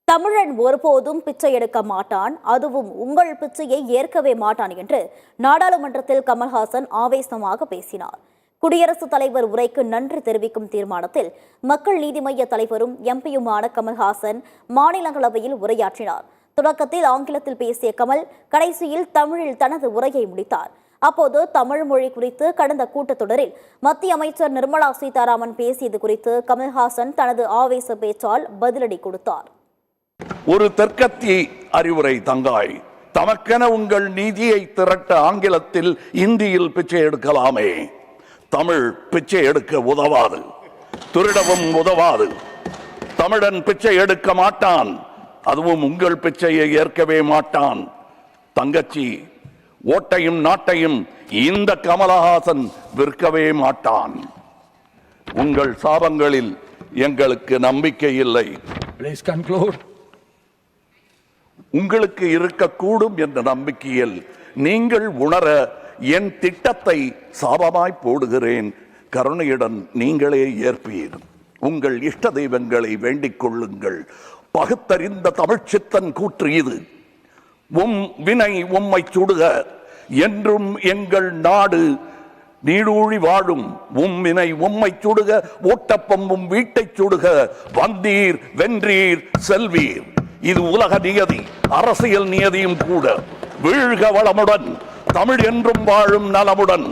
தமிழன் ஒருபோதும் பிச்சை எடுக்க மாட்டான், அதுவும் உங்கள் பிச்சையை ஏற்கவே மாட்டான் என்று நாடாளுமன்றத்தில் கமல்ஹாசன் ஆவேசமாக பேசினார். குடியரசுத் தலைவர் உரைக்கு நன்றி தெரிவிக்கும் தீர்மானத்தில் மக்கள் நீதி மய்ய தலைவரும் எம்பியுமான கமல்ஹாசன் மாநிலங்களவையில் உரையாற்றினார். தொடக்கத்தில் ஆங்கிலத்தில் பேசிய கமல் கடைசியில் தமிழில் தனது உரையை முடித்தார். அப்போது தமிழ் மொழி குறித்து கடந்த கூட்டத்தொடரில் மத்திய அமைச்சர் நிர்மலா சீதாராமன் பேசியது குறித்து கமல்ஹாசன் தனது ஆவேச பேச்சால் பதிலடி கொடுத்தார். ஒரு தெற்கத்தி அறிவுரை தங்காய், தமக்கென உங்கள் நீதியை திரட்ட ஆங்கிலத்தில் இந்தியில் பிச்சை எடுக்கலாமே. தமிழ் பிச்சை எடுக்க உதவாது, திருடவும் உதவாது. தமிழன் பிச்சை எடுக்க மாட்டான், அதுவும் உங்கள் பிச்சையை ஏற்கவே மாட்டான். தங்கச்சி, ஓட்டையும் நாட்டையும் இந்த கமலஹாசன் விற்கவே மாட்டான். உங்கள் சாபங்களில் எங்களுக்கு நம்பிக்கை இல்லை. Please conclude. உங்களுக்கு இருக்கக்கூடும் என்ற நம்பிக்கையில் நீங்கள் உணர என் திட்டத்தை சாபமாய் போடுகிறேன். கருணையுடன் நீங்களே ஏற்பீர். உங்கள் இஷ்ட தெய்வங்களை வேண்டிக் கொள்ளுங்கள். பகுத்தறிந்த தமிழ்ச்சித்தன் கூற்று இது. வினை உம்மை சுடுக, என்றும் எங்கள் நாடு நீடூழி வாழும். வினை உம்மை சுடுக, ஓட்டப்பம் வீட்டை சுடுக. வந்தீர் வென்றீர் செல்வீர். இது உலக நியதி, அரசியல் நியதியும் கூட. வீழ்க வளமுடன், தமிழ் என்றும் வாழும் நலமுடன்.